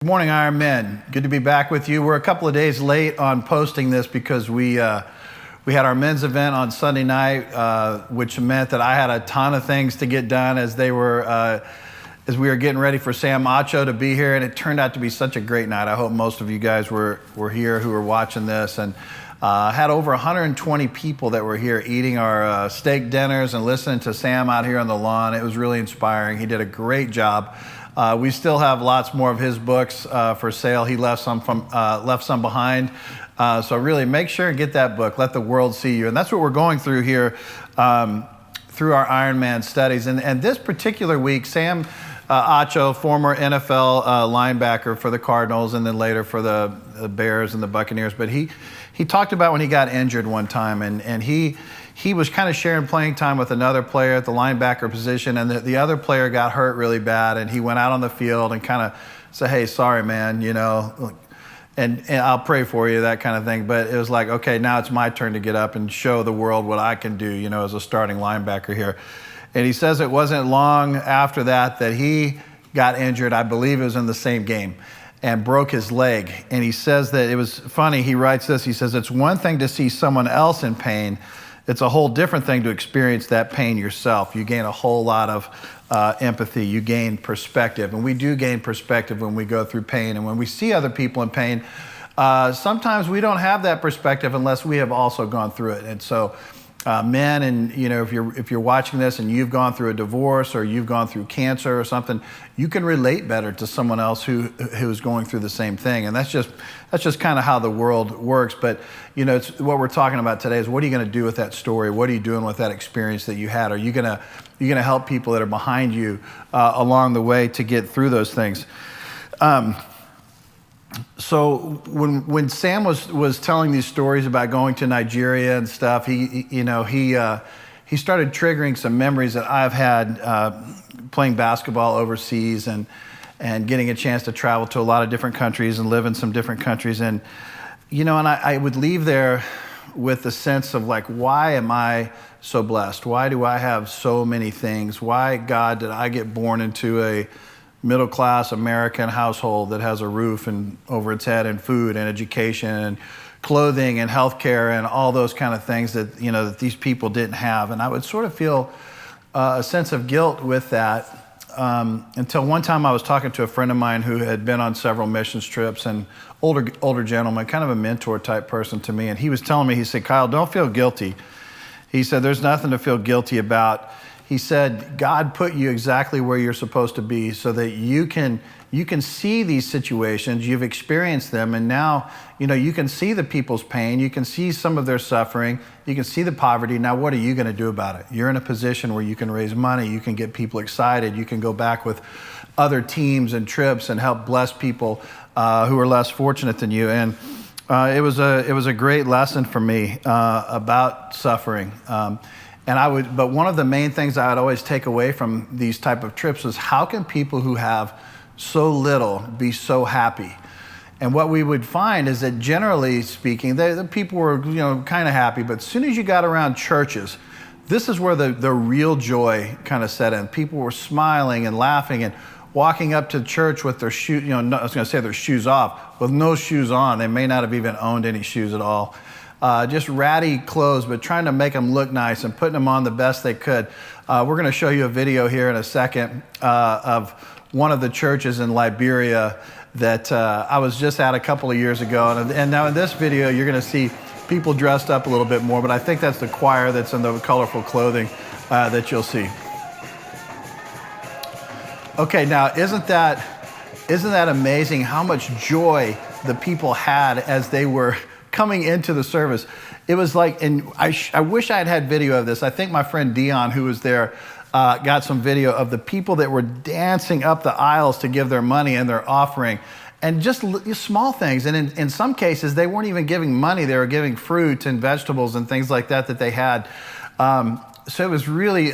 Good morning, Ironman. Good to be back with you. We're a couple of days late on posting this because we had our men's event on Sunday night, which meant that I had a ton of things to get done as we were getting ready for Sam Acho to be here, and it turned out to be such a great night. I hope most of you guys were here who were watching this, and had over 120 people that were here eating our steak dinners and listening to Sam out here on the lawn. It was really inspiring. He did a great job. We still have lots more of his books for sale. He left some behind. So really make sure and get that book. Let the world see you. And that's what we're going through here through our Ironman studies. And this particular week, Sam Acho, former NFL linebacker for the Cardinals and then later for the Bears and the Buccaneers. But he talked about when he got injured one time, and he was kind of sharing playing time with another player at the linebacker position, and the other player got hurt really bad, and he went out on the field and kind of said, "Hey, sorry, man, and I'll pray for you," that kind of thing. But it was like, okay, now it's my turn to get up and show the world what I can do, as a starting linebacker here. And he says it wasn't long after that he got injured. I believe it was in the same game, and broke his leg. And he says that it was funny. He writes this. He says, "It's one thing to see someone else in pain. It's a whole different thing to experience that pain yourself. You gain a whole lot of empathy. You gain perspective." And we do gain perspective when we go through pain. And when we see other people in pain, sometimes we don't have that perspective unless we have also gone through it. And so men, and if you're watching this and you've gone through a divorce or you've gone through cancer or something, you can relate better to someone else who's going through the same thing. And that's just kind of how the world works. But it's what we're talking about today is, what are you going to do with that story? What are you doing with that experience that you had? Are you going to help people that are behind you along the way to get through those things? So when Sam was telling these stories about going to Nigeria and stuff, he started triggering some memories that I've had playing basketball overseas and getting a chance to travel to a lot of different countries and live in some different countries. And I would leave there with the sense of, like, why am I so blessed? Why do I have so many things? Why, God, did I get born into a middle-class American household that has a roof and over its head, and food and education and clothing and healthcare and all those kind of things that that these people didn't have? And I would sort of feel a sense of guilt with that until one time I was talking to a friend of mine who had been on several missions trips, and older gentleman, kind of a mentor type person to me, and he was telling me, he said, "Kyle, don't feel guilty." He said, "There's nothing to feel guilty about." He said, "God put you exactly where you're supposed to be so that you can see these situations, you've experienced them, and now you can see the people's pain, you can see some of their suffering, you can see the poverty. Now what are you going to do about it? You're in a position where you can raise money, you can get people excited, you can go back with other teams and trips and help bless people who are less fortunate than you." And it was a great lesson for me about suffering. But one of the main things I would always take away from these type of trips was, how can people who have so little be so happy? And what we would find is that, generally speaking, the people were kind of happy, but as soon as you got around churches, this is where the real joy kind of set in. People were smiling and laughing and walking up to church with their shoes, I was going to say their shoes off, with no shoes on. They may not have even owned any shoes at all. Just ratty clothes, but trying to make them look nice and putting them on the best they could. We're going to show you a video here in a second of one of the churches in Liberia that I was just at a couple of years ago. And now in this video, you're going to see people dressed up a little bit more, but I think that's the choir that's in the colorful clothing that you'll see. Okay, now isn't that amazing how much joy the people had as they were coming into the service? It was like, and I wish I had video of this. I think my friend Dion, who was there, got some video of the people that were dancing up the aisles to give their money and their offering, and just small things. And in some cases, they weren't even giving money. They were giving fruit and vegetables and things like that they had. So it was really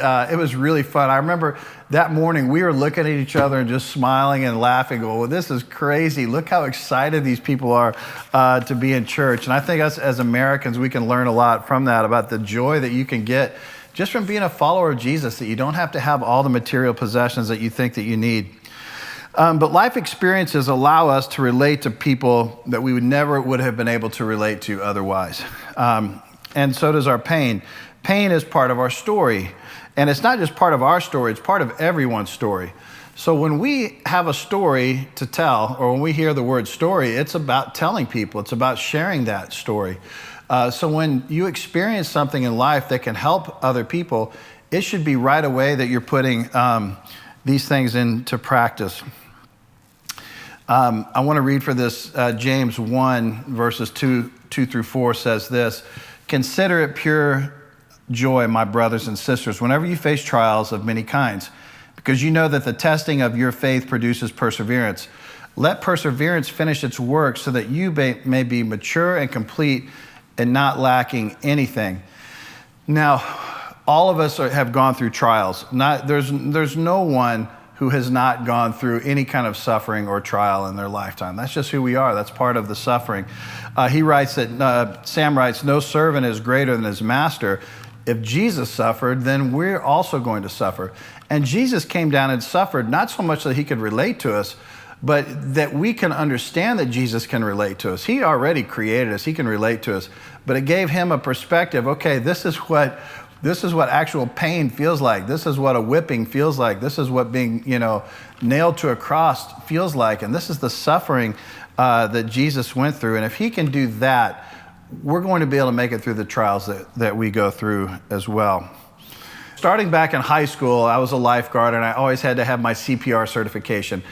fun. I remember that morning we were looking at each other and just smiling and laughing, going, "Well, this is crazy. Look how excited these people are to be in church." And I think us as Americans, we can learn a lot from that, about the joy that you can get just from being a follower of Jesus, that you don't have to have all the material possessions that you think that you need. But life experiences allow us to relate to people that we never would have been able to relate to otherwise. And so does our pain. Pain is part of our story. And it's not just part of our story, it's part of everyone's story. So when we have a story to tell, or when we hear the word story, it's about telling people, it's about sharing that story. So when you experience something in life that can help other people, it should be right away that you're putting these things into practice. I want to read for this, James 1, verses 2 through 4 says this, "Consider it pure joy, my brothers and sisters, whenever you face trials of many kinds, because you know that the testing of your faith produces perseverance. Let perseverance finish its work so that you may be mature and complete and not lacking anything." Now, all of us have gone through trials. There's no one who has not gone through any kind of suffering or trial in their lifetime. That's just who we are. That's part of the suffering. He writes that, Sam writes, "No servant is greater than his master." If Jesus suffered, then we're also going to suffer. And Jesus came down and suffered, not so much that he could relate to us, but that we can understand that Jesus can relate to us. He already created us. He can relate to us. But it gave him a perspective. Okay, this is what actual pain feels like. This is what a whipping feels like. This is what being, nailed to a cross feels like. And this is the suffering that Jesus went through. And if he can do that, we're going to be able to make it through the trials that we go through as well. Starting back in high school, I was a lifeguard, and I always had to have my CPR certification.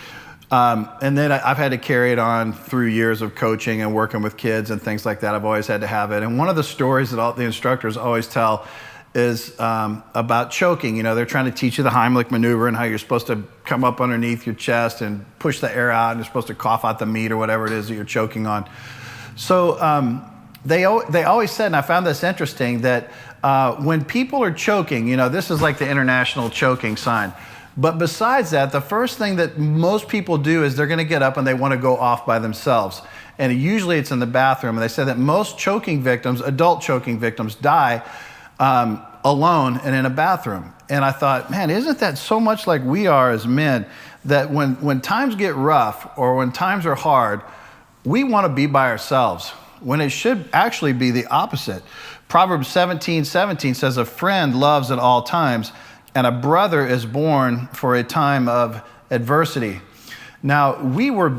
And then I've had to carry it on through years of coaching and working with kids and things like that. I've always had to have it. And one of the stories that all the instructors always tell is about choking. They're trying to teach you the Heimlich maneuver and how you're supposed to come up underneath your chest and push the air out, and you're supposed to cough out the meat or whatever it is that you're choking on. So they always said, and I found this interesting, that when people are choking, this is like the international choking sign. But besides that, the first thing that most people do is they're going to get up and they want to go off by themselves. And usually it's in the bathroom. And they said that most choking victims, adult choking victims, die alone and in a bathroom. And I thought, man, isn't that so much like we are as men, that when times get rough or when times are hard, we want to be by ourselves, when it should actually be the opposite. Proverbs 17:17 says, "A friend loves at all times, and a brother is born for a time of adversity." Now,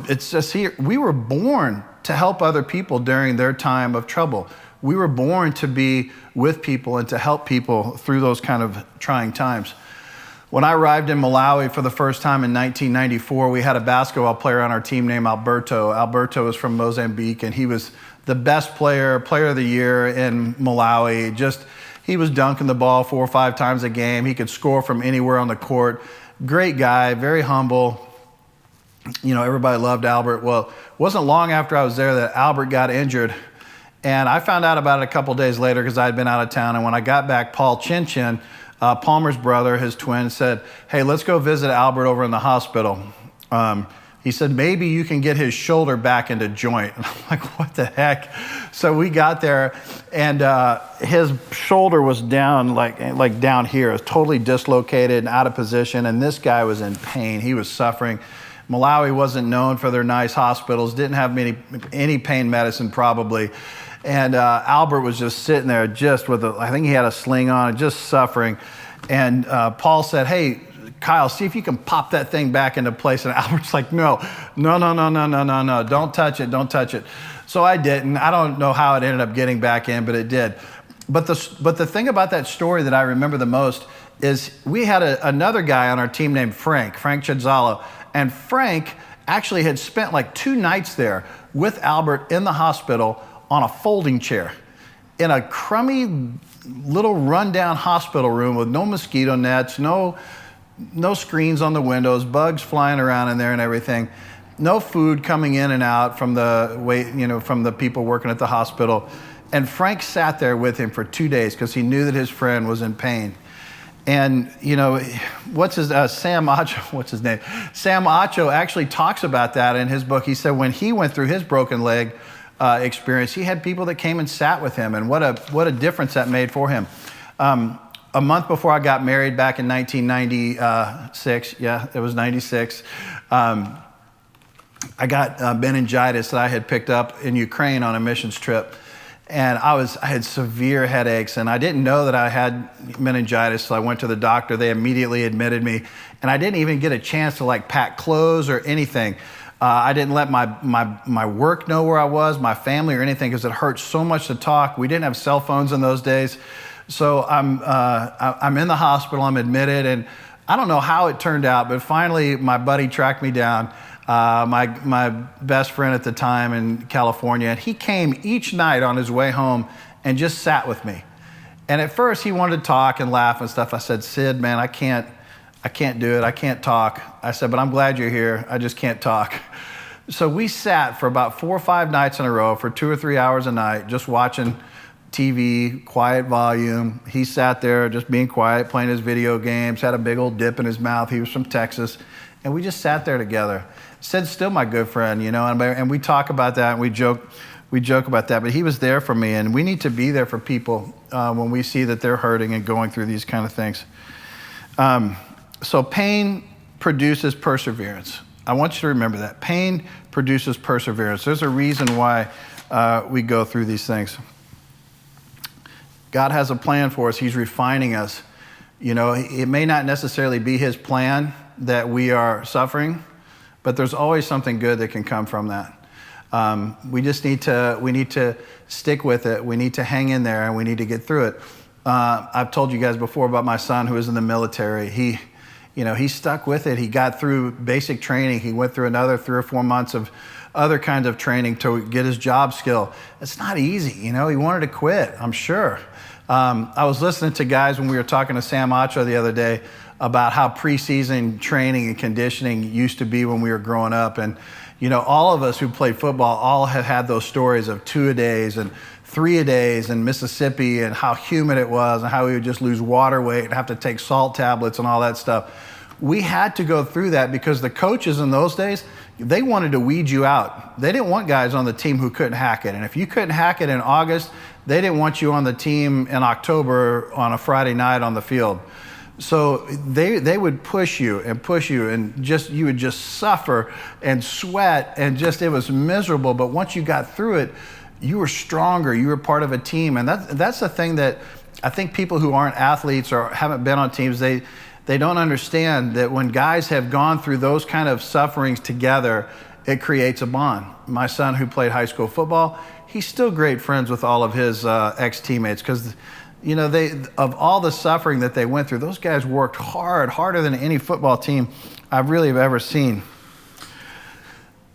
it says here, we were born to help other people during their time of trouble. We were born to be with people and to help people through those kind of trying times. When I arrived in Malawi for the first time in 1994, we had a basketball player on our team named Alberto. Alberto is from Mozambique, and he was the best player of the year in Malawi. He was dunking the ball 4 or 5 times a game. He could score from anywhere on the court. Great guy, very humble. Everybody loved Albert. Well, it wasn't long after I was there that Albert got injured. And I found out about it a couple days later because I had been out of town. And when I got back, Paul Chin, Palmer's brother, his twin, said, "Hey, let's go visit Albert over in the hospital." He said, "Maybe you can get his shoulder back into joint." And I'm like, what the heck? So we got there, and his shoulder was down, like down here. It was totally dislocated and out of position, and this guy was in pain. He was suffering. Malawi wasn't known for their nice hospitals, didn't have any pain medicine probably. And Albert was just sitting there I think he had a sling on, just suffering. And Paul said, "Hey, Kyle, see if you can pop that thing back into place." And Albert's like, no, don't touch it. So I didn't. I don't know how it ended up getting back in, but it did. But the thing about that story that I remember the most is we had another guy on our team named Frank Chizzalo. And Frank actually had spent like 2 nights there with Albert in the hospital on a folding chair in a crummy little rundown hospital room with no mosquito nets, no screens on the windows, bugs flying around in there and everything, no food coming in and out from the people working at the hospital. And Frank sat there with him for 2 days because he knew that his friend was in pain. And, Sam Acho, what's his name? Sam Acho actually talks about that in his book. He said when he went through his broken leg experience, he had people that came and sat with him, and what a difference that made for him. a month before I got married back in 1996, yeah, it was 96, I got meningitis that I had picked up in Ukraine on a missions trip. And I had severe headaches, and I didn't know that I had meningitis, so I went to the doctor. They immediately admitted me, and I didn't even get a chance to like pack clothes or anything. I didn't let my work know where I was, my family or anything, because it hurt so much to talk. We didn't have cell phones in those days. So I'm in the hospital, I'm admitted, and I don't know how it turned out, but finally my buddy tracked me down, my best friend at the time in California, and he came each night on his way home and just sat with me. And at first he wanted to talk and laugh and stuff. I said, Sid, man, I can't do it. I can't talk. I said, but I'm glad you're here. I just can't talk. So we sat for about 4 or 5 nights in a row for 2 or 3 hours a night, just watching TV, quiet volume. He sat there just being quiet, playing his video games, had a big old dip in his mouth. He was from Texas. And we just sat there together. Sid's still my good friend, you know, and we talk about that and we joke about that, but he was there for me, and we need to be there for people when we see that they're hurting and going through these kind of things. So pain produces perseverance. I want you to remember that. Pain produces perseverance. There's a reason why we go through these things. God has a plan for us. He's refining us. You know, it may not necessarily be his plan that we are suffering, but there's always something good that can come from that. We just need to stick with it. We need to hang in there, and we need to get through it. I've told you guys before about my son who was in the military. He stuck with it. He got through basic training. He went through another 3 or 4 months of other kinds of training to get his job skill. It's not easy, you know. He wanted to quit, I'm sure. I was listening to guys when we were talking to Sam Acho the other day about how preseason training and conditioning used to be when we were growing up. And, you know, all of us who played football all have had those stories of 2-a-days and 3-a-days in Mississippi and how humid it was and how we would just lose water weight and have to take salt tablets and all that stuff. We had to go through that because the coaches in those days, they wanted to weed you out. They didn't want guys on the team who couldn't hack it. And if you couldn't hack it in August, they didn't want you on the team in October on a Friday night on the field. So they would push you and just you would just suffer and sweat and just it was miserable. But once you got through it, you were stronger. You were part of a team. And that's the thing that I think people who aren't athletes or haven't been on teams, they don't understand that when guys have gone through those kind of sufferings together, it creates a bond. My son who played high school football, he's still great friends with all of his ex-teammates because, you know, of all the suffering that they went through, those guys worked harder than any football team I've really ever seen.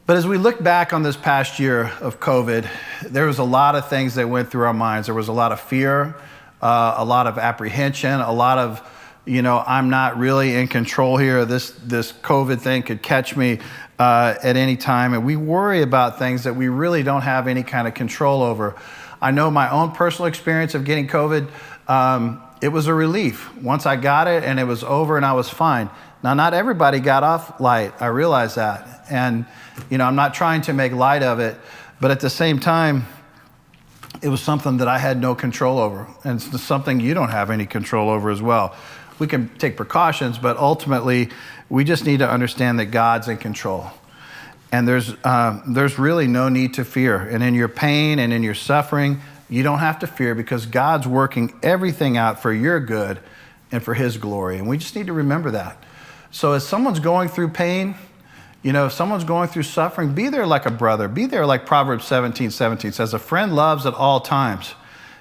But as we look back on this past year of COVID, there was a lot of things that went through our minds. There was a lot of fear, a lot of apprehension, a lot of, you know, I'm not really in control here. This COVID thing could catch me at any time. And we worry about things that we really don't have any kind of control over. I know my own personal experience of getting COVID, it was a relief. Once I got it and it was over and I was fine. Now, not everybody got off light. I realize that. And, you know, I'm not trying to make light of it, but at the same time, it was something that I had no control over. And it's something you don't have any control over as well. We can take precautions, but ultimately, we just need to understand that God's in control. And there's really no need to fear. And in your pain and in your suffering, you don't have to fear because God's working everything out for your good and for his glory. And we just need to remember that. So as someone's going through pain, you know, if someone's going through suffering, be there like a brother. Be there like Proverbs 17:17 says, a friend loves at all times.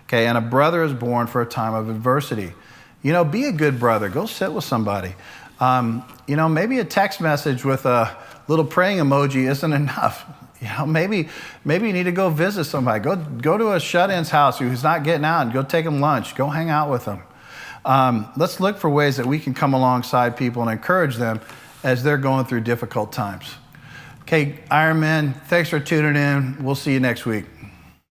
Okay, and a brother is born for a time of adversity. You know, be a good brother. Go sit with somebody. You know, maybe a text message with a little praying emoji isn't enough. You know, maybe you need to go visit somebody. Go to a shut-in's house who's not getting out and go take them lunch. Go hang out with them. Let's look for ways that we can come alongside people and encourage them as they're going through difficult times. Okay, Ironman, thanks for tuning in. We'll see you next week.